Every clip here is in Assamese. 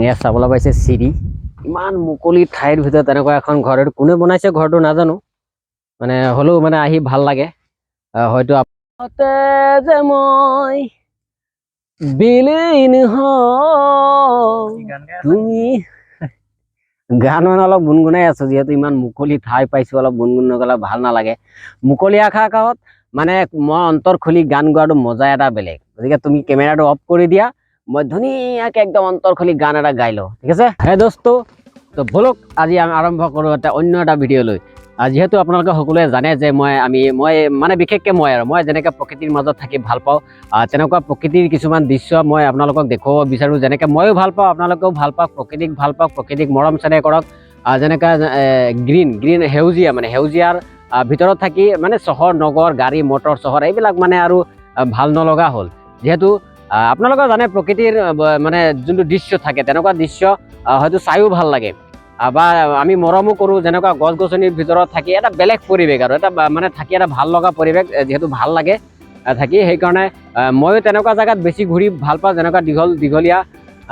ইয়াত চাবলৈ পাইছে চিৰি ইমান মুকলি ঠাইৰ ভিতৰত তেনেকুৱা এখন ঘৰ কোনে বনাইছে ঘৰটো নাজানো মানে হ'লেও মানে আহি ভাল লাগে হয়তো আপোনাতে যে মই বিলীন তুমি গান মানে অলপ গুণগুণাই আছো যিহেতু ইমান মুকলি ঠাই পাইছো অলপ গুণগুণ নগলে ভাল নালাগে মুকলি আকাশত মানে মই অন্তৰ খুলি গান গোৱাটো মজা এটা বেলেগ গতিকে তুমি কেমেৰাটো অফ কৰি দিয়া মই ধুনীয়াকে একদম অন্তৰ খুলি গান এটা গাই লওঁ ঠিক আছে হে দোস্ত তো বলক আজি আমি আৰম্ভ কৰোঁ এটা অন্য এটা ভিডিঅ' লৈ যিহেতু আপোনালোকে সকলোৱে জানে যে মই মানে বিশেষকৈ মই যেনেকৈ প্ৰকৃতিৰ মাজত থাকি ভাল পাওঁ তেনেকুৱা প্ৰকৃতিৰ কিছুমান দৃশ্য মই আপোনালোকক দেখুৱাব বিচাৰোঁ যেনেকৈ ময়ো ভাল পাওঁ আপোনালোকেও ভাল পাওক প্ৰকৃতিক ভাল পাওক প্ৰকৃতিক মৰম চেনেহ কৰক যেনেকৈ গ্ৰীণ সেউজীয়া মানে সেউজীয়াৰ ভিতৰত থাকি মানে চহৰ নগৰ গাড়ী মটৰ চহৰ এইবিলাক মানে আৰু ভাল নলগা হ'ল যিহেতু আপোনালোকে জানে প্ৰকৃতিৰ মানে যোনটো দৃশ্য থাকে তেনেকুৱা দৃশ্য হয়তো চাইও ভাল লাগে বা আমি মৰমো কৰোঁ যেনেকুৱা গছ গছনিৰ ভিতৰত থাকি এটা বেলেগ পৰিৱেশ আৰু এটা মানে থাকি এটা ভাল লগা পৰিৱেশ যিহেতু ভাল লাগে থাকি সেইকাৰণে ময়ো তেনেকুৱা জেগাত বেছি ঘূৰি ভাল পাওঁ যেনেকুৱা দীঘলীয়া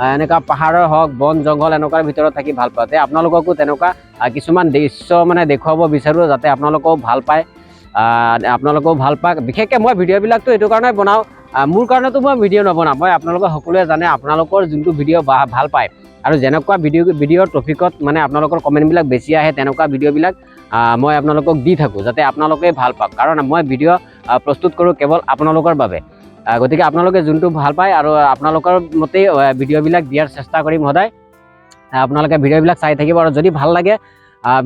এনেকুৱা পাহাৰৰ হওক বন জংঘল এনেকুৱাৰ ভিতৰত থাকি ভাল পাওঁ আপোনালোককো তেনেকুৱা কিছুমান দৃশ্য মানে দেখুৱাব বিচাৰোঁ যাতে আপোনালোকেও ভাল পায় আপোনালোকেও ভাল পাওক বিশেষকৈ মই ভিডিঅ'বিলাকতো এইটো কাৰণে বনাওঁ মোৰ কাৰণেতো মই ভিডিঅ' নবনাওঁ মই আপোনালোকে সকলোৱে জানে আপোনালোকৰ যোনটো ভিডিঅ' ভাল পায় আৰু যেনেকুৱা ভিডিঅ'ৰ টপিকত মানে আপোনালোকৰ কমেণ্টবিলাক বেছি আহে তেনেকুৱা ভিডিঅ'বিলাক মই আপোনালোকক দি থাকোঁ যাতে আপোনালোকে ভাল পাওক কাৰণ মই ভিডিঅ' প্ৰস্তুত কৰোঁ কেৱল আপোনালোকৰ বাবে গতিকে আপোনালোকে যোনটো ভাল পায় আৰু আপোনালোকৰ মতেই ভিডিঅ'বিলাক দিয়াৰ চেষ্টা কৰিম সদায় আপোনালোকে ভিডিঅ'বিলাক চাই থাকিব আৰু যদি ভাল লাগে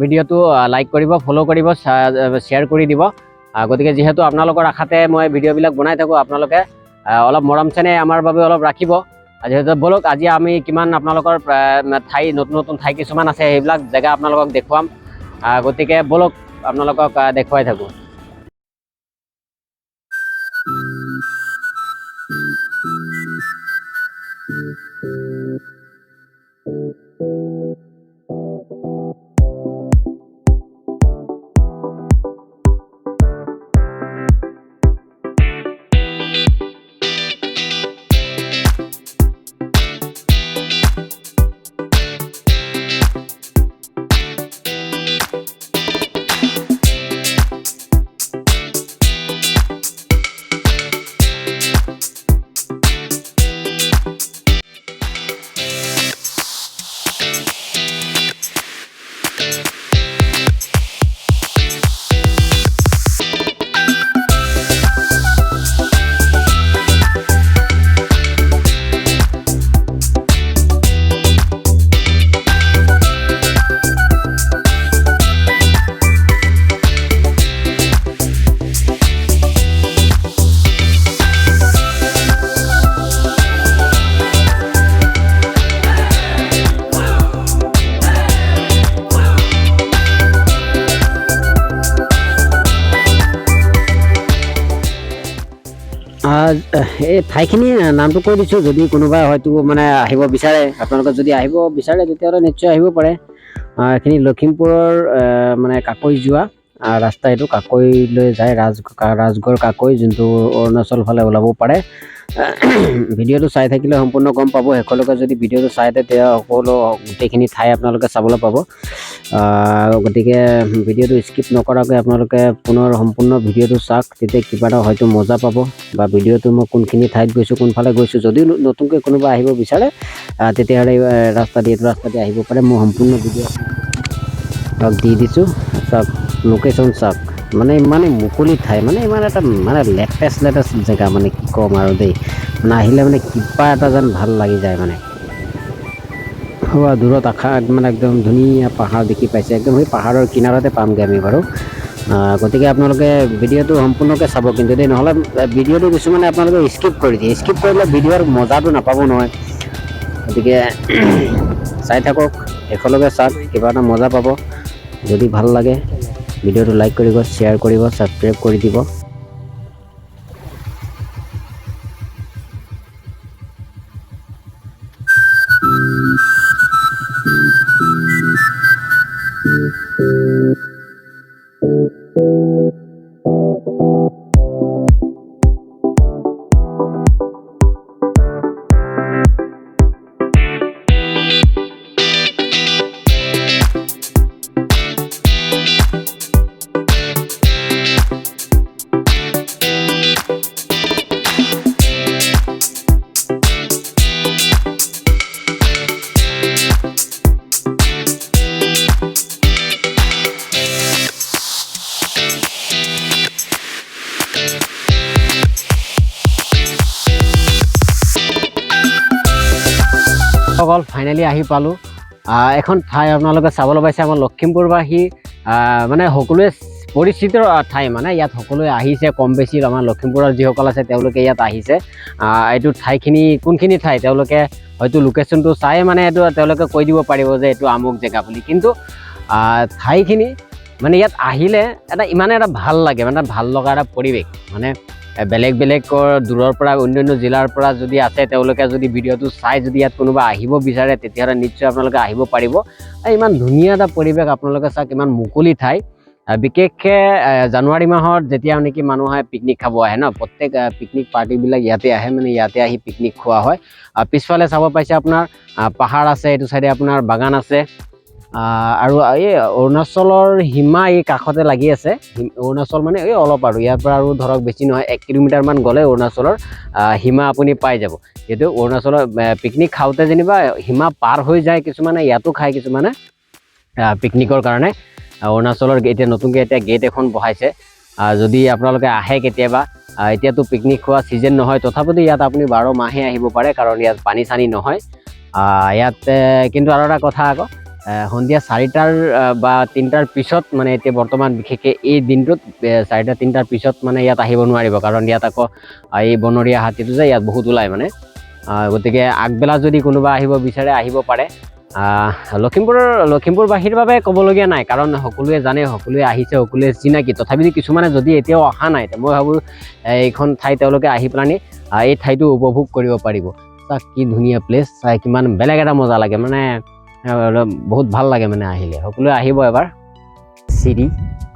ভিডিঅ'টো লাইক কৰিব ফ'ল' কৰিব শ্বেয়াৰ কৰি দিব গতিকে যিহেতু আপোনালোকৰ আশাতে মই ভিডিঅ'বিলাক বনাই থাকোঁ আপোনালোকে অলপ মৰম চেনেহ আমাৰ বাবে অলপ ৰাখিব যিহেতু বলক আজি আমি কিমান আপোনালোকৰ ঠাই নতুন ঠাই কিছুমান আছে সেইবিলাক জেগা আপোনালোকক দেখুৱাম গতিকে বলক আপোনালোকক দেখুৱাই থাকোঁ এই ঠাইখিনিৰ নামটো কৈ দিছোঁ যদি কোনোবাই হয়তো মানে আহিব বিচাৰে আপোনালোকে যদি আহিব বিচাৰে তেতিয়াহ'লে নিশ্চয় আহিব পাৰে এইখিনি লখিমপুৰৰ মানে কাকৈ যোৱা ৰাস্তা এইটো কাকৈলৈ যায় ৰাজগড় কাকৈ যোনটো অৰুণাচল ফালে ওলাব পাৰে ভিডিঅ'টো চাই থাকিলে সম্পূৰ্ণ গম পাব শেষলৈকে যদি ভিডিঅ'টো চাই তেতিয়া সকলো গোটেইখিনি ঠাই আপোনালোকে চাবলৈ পাব গতিকে ভিডিঅ'টো স্কিপ নকৰাকৈ আপোনালোকে পুনৰ সম্পূৰ্ণ ভিডিঅ'টো চাওক তেতিয়া কিবা এটা হয়তো মজা পাব বা ভিডিঅ'টো মই কোনখিনি ঠাইত গৈছোঁ কোনফালে গৈছোঁ যদি নতুনকৈ কোনোবা আহিব বিচাৰে তেতিয়াহ'লে ৰাস্তা দি আহিব পাৰে মই সম্পূৰ্ণ ভিডিঅ' আপোনাক দি দিছোঁ চাওক লোকেশ্যন চাওক মানে ইমানে মুকলি ঠাই মানে ইমান এটা মানে লেটেষ্ট জেগা মানে কি ক'ম আৰু দেই মানে আহিলে মানে কিবা এটা যেন ভাল লাগি যায় মানে দূৰত মানে একদম ধুনীয়া পাহাৰ দেখি পাইছে একদম সেই পাহাৰৰ কিনাৰতে পামগৈ আমি বাৰু গতিকে আপোনালোকে ভিডিঅ'টো সম্পূৰ্ণকৈ চাব কিন্তু দেই নহ'লে ভিডিঅ'টো কিছুমানে আপোনালোকে স্কিপ কৰি দিয়ে স্কিপ কৰিলে ভিডিঅ'ৰ মজাটো নাপাব নহয় গতিকে চাই থাকক শেষলৈকে চাওক কিবা এটা মজা পাব যদি ভাল লাগে ভিডিঅ'টো লাইক কৰিব শ্বেয়াৰ কৰিব ছাবস্ক্ৰাইব কৰি দিব বন্ধুসকল ফাইনেলি আহি পালোঁ এখন ঠাই আপোনালোকে চাবলৈ পাইছে আমাৰ লখিমপুৰবাসী মানে সকলোৱে পৰিচিত ঠাই মানে ইয়াত সকলোৱে আহিছে কম বেছি আমাৰ লখিমপুৰৰ যিসকল আছে তেওঁলোকে ইয়াত আহিছে এইটো ঠাইখিনি কোনখিনি ঠাই তেওঁলোকে হয়তো লোকেশ্যনটো চাই মানে এইটো তেওঁলোকে কৈ দিব পাৰিব যে এইটো আমুক জেগা বুলি কিন্তু ঠাইখিনি মানে ইয়াত আহিলে এটা ইমান এটা ভাল লাগে মানে ভাল লগা এটা পৰিৱেশ মানে বেলেগ বেলেগ দূৰৰ পৰা অন্যান্য জিলাৰ পৰা যদি আছে তেওঁলোকে যদি ভিডিঅ'টো চাই যদি ইয়াত কোনোবা আহিব বিচাৰে তেতিয়াহ'লে নিশ্চয় আপোনালোকে আহিব পাৰিব ইমান ধুনীয়া এটা পৰিৱেশ আপোনালোকে চাওক ইমান মুকলি ঠাই বিশেষকৈ জানুৱাৰী মাহত যেতিয়া নেকি মানুহে পিকনিক খাব আহে ন প্ৰত্যেক পিকনিক পাৰ্টিবিলাক ইয়াতে আহে মানে ইয়াতে আহি পিকনিক খোৱা হয় পিছফালে চাব পাইছে আপোনাৰ পাহাৰ আছে এইটো চাইডে আপোনাৰ বাগান আছে আৰু এই অৰুণাচলৰ সীমা এই কাষতে লাগি আছে অৰুণাচল মানে এই অলপ আৰু ইয়াৰ পৰা আৰু ধৰক বেছি নহয় 1 কিলোমিটাৰমান গ'লে অৰুণাচলৰ সীমা আপুনি পাই যাব যিহেতু অৰুণাচলৰ পিকনিক খাওঁতে যেনিবা সীমা পাৰ হৈ যায় কিছুমানে ইয়াতো খায় কিছুমানে পিকনিকৰ কাৰণে অৰুণাচলৰ এতিয়া নতুনকৈ এতিয়া গেট এখন বহাইছে যদি আপোনালোকে আহে কেতিয়াবা এতিয়াতো পিকনিক খোৱা ছিজন নহয় তথাপিতো ইয়াত আপুনি 12 মাহে আহিব পাৰে কাৰণ ইয়াত পানী চানী নহয় ইয়াত কিন্তু আৰু এটা কথা আকৌ সন্ধিয়া 4টাৰ বা 3টাৰ পিছত মানে এতিয়া বৰ্তমান বিশেষকৈ এই দিনটোত 4টা 3টাৰ পিছত মানে ইয়াত আহিব নোৱাৰিব কাৰণ ইয়াত আকৌ এই বনৰীয়া হাতীটো যে ইয়াত বহুত ওলায় মানে গতিকে আগবেলা যদি কোনোবা আহিব বিচাৰে আহিব পাৰে লখিমপুৰবাসীৰ বাবে ক'বলগীয়া নাই কাৰণ সকলোৱে জানে সকলোৱে আহিছে সকলোৱে চিনাকি তথাপিও কিছুমানে যদি এতিয়াও অহা নাই মই ভাবোঁ এইখন ঠাই তেওঁলোকে আহি পেলানি এই ঠাইটো উপভোগ কৰিব পাৰিব চাওক কি ধুনীয়া প্লেচ চাই কিমান বেলেগ এটা মজা লাগে মানে বহুত ভাল লাগে মানে আহিলে সকলোৱে আহিব এবাৰ চিৰি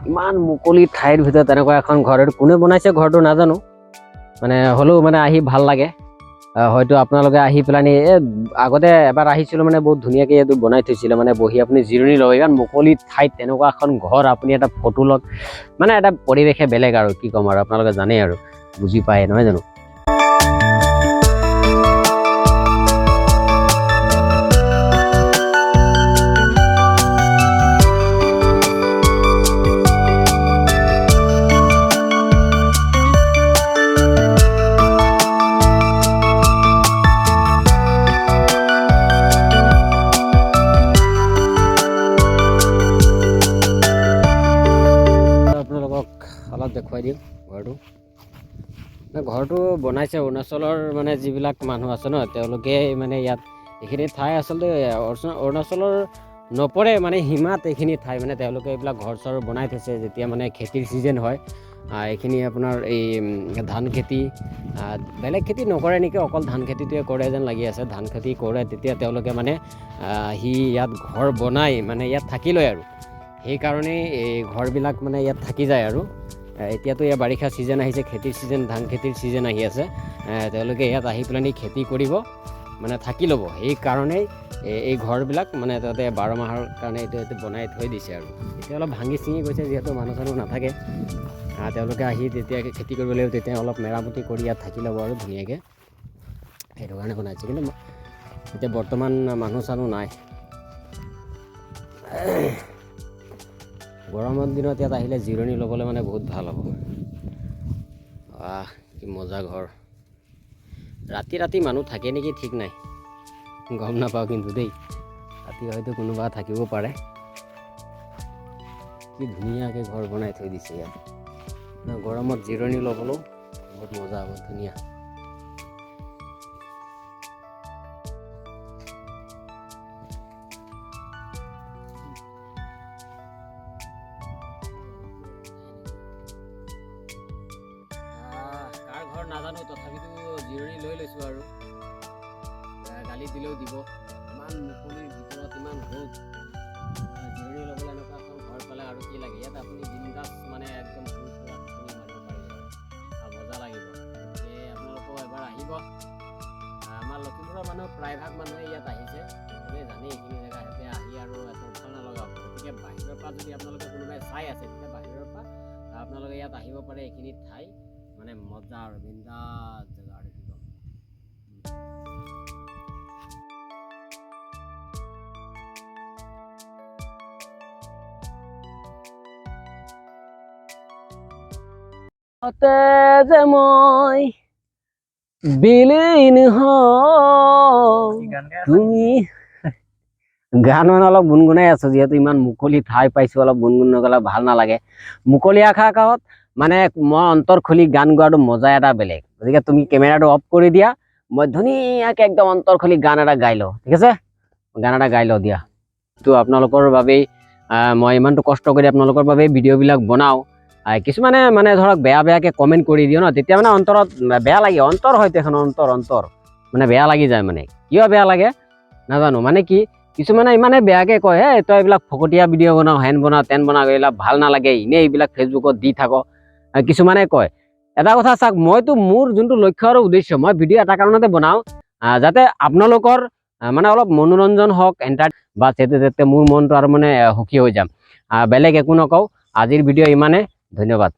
ইমান মুকলি ঠাইৰ ভিতৰত তেনেকুৱা এখন ঘৰ কোনে বনাইছে ঘৰটো নাজানো মানে হ'লেও মানে আহি ভাল লাগে হয়তো আপোনালোকে আহি পেলানি আগতে এবাৰ আহিছিলোঁ মানে বহুত ধুনীয়াকৈ এইটো বনাই থৈছিলে মানে বহি আপুনি জিৰণি ল'ব ইমান মুকলি ঠাইত তেনেকুৱা এখন ঘৰ আপুনি এটা ফটো লওক মানে এটা পৰিৱেশে বেলেগ আৰু কি ক'ম আৰু আপোনালোকে জানেই আৰু বুজি পায় নহয় জানো অলপ দেখুৱাই দিম ঘৰটো বনাইছে অৰুণাচলৰ মানে যিবিলাক মানুহ আছে ন তেওঁলোকে মানে ইয়াত এইখিনি ঠাই আচলতে অৰুণাচলৰ নপৰে মানে সীমাত এইখিনি ঠাই মানে তেওঁলোকে এইবিলাক ঘৰ চৰ বনাই থৈছে যেতিয়া মানে খেতিৰ ছিজন হয় এইখিনি আপোনাৰ এই ধান খেতি বেলেগ খেতি নকৰে নেকি অকল ধান খেতিটোৱে কৰে যেন লাগি আছে ধান খেতি কৰে তেতিয়া তেওঁলোকে মানে ইয়াত ঘৰ বনাই মানে ইয়াত থাকি লয় আৰু সেইকাৰণে এই ঘৰবিলাক মানে ইয়াত থাকি যায় আৰু এতিয়াতো ইয়াৰ বাৰিষা ছিজন আহিছে খেতিৰ ছিজন ধান খেতিৰ ছিজন আহি আছে তেওঁলোকে ইয়াত আহি পেলানি খেতি কৰিব মানে থাকি ল'ব সেইকাৰণেই এই ঘৰবিলাক মানে তাতে 12 মাহৰ কাৰণে এইটো বনাই থৈ দিছে আৰু এতিয়া অলপ ভাঙি চিঙি গৈছে যিহেতু মানুহ চানুহ নাথাকে তেওঁলোকে আহি তেতিয়া খেতি কৰিব লাগিব তেতিয়া অলপ মেৰামতি কৰি ইয়াত থাকি ল'ব আৰু ধুনীয়াকৈ সেইটো কাৰণে বনাইছে কিন্তু এতিয়া বৰ্তমান মানুহ চানুহ নাই গৰমৰ দিনত ইয়াত আহিলে জিৰণি ল'বলৈ মানে বহুত ভাল হ'ব কি মজা ঘৰ ৰাতি মানুহ থাকে নেকি ঠিক নাই গম নাপাওঁ কিন্তু দেই ৰাতি হয়তো কোনোবা থাকিব পাৰে কি ধুনীয়াকৈ ঘৰ বনাই থৈ দিছে ইয়াত গৰমত জিৰণি ল'বলৈও বহুত মজা হ'ব ধুনীয়া ঘৰ নাজানো তথাপিতো জিৰণি লৈ লৈছোঁ আৰু গালি দিলেও দিব ইমান মুকলিৰ ভিতৰত ইমান ৰ'দ জিৰণি ল'বলৈ এনেকুৱা এখন ঘৰ পালে আৰু কি লাগে ইয়াত আপুনি বিন্দাছ মানে একদম মাৰিব পাৰিব আৰু মজা লাগিব গতিকে আপোনালোকেও এবাৰ আহিব আমাৰ লখিমপুৰৰ মানুহ প্ৰায়ভাগ মানুহে ইয়াত আহিছে সকলোৱে জানেই এইখিনি জেগা ইয়াতে আহি আৰু এটা ভাল নলগাব গতিকে বাহিৰৰ পৰা যদি আপোনালোকে কোনোবাই চাই আছে তেতিয়া বাহিৰৰ পৰা আপোনালোকে ইয়াত আহিব পাৰে এইখিনি ঠাই মানে মজা আৰু বিন্দাছ জেগা আৰু কি ক'ম যে মই বিলীন তুমি গান মানে অলপ গুণগুণাই আছো, যিহেতু ইমান মুকলি ঠাই পাইছো, অলপ গুণগুণ নগলে ভাল নালাগে। মুকলি আকাশত মানে মই অন্তৰ খুলি গান গোৱাটো মজা এটা বেলেগ। গতিকে তুমি কেমেৰাটো অফ কৰি দিয়া, মই ধুনীয়াকে একদম অন্তৰ খুলি গান এটা গাই লওঁ, ঠিক আছে? গান এটা গাই লওঁ দিয়া। তো আপোনালোকৰ বাবেই মই ইমানটো কষ্ট কৰি আপোনালোকৰ বাবেই ভিডিঅ'বিলাক বনাওঁ। কিছুমানে মানে ধৰক বেয়াকে কমেণ্ট কৰি দিওঁ ন, তেতিয়া মানে অন্তৰত বেয়া লাগে। অন্তৰ হয়তো এখন অন্তৰ মানে বেয়া লাগি যায়। মানে কিয় বেয়া লাগে নাজানো, মানে কি কিছুমানে ইমানে বেয়াকে কয়, হে তই এইবিলাক ফকতীয়া ভিডিঅ' বনাও, হেন বনাও তেন বনাও, এইবিলাক ভাল নালাগে, এনেই এইবিলাক ফেচবুকত দি থাক, কিছুমানে কয়। এটা কথা চাওক, মইতো মোৰ যোনটো লক্ষ্য আৰু উদ্দেশ্য, মই ভিডিঅ' এটা কাৰণতে বনাওঁ, যাতে আপোনালোকৰ মানে অলপ মনোৰঞ্জন হওক, বা যাতে মোৰ মনটো আৰু মানে সুখী হৈ যাম। বেলেগ একো নকওঁ। আজিৰ ভিডিঅ' ইমানে। ধন্যবাদ।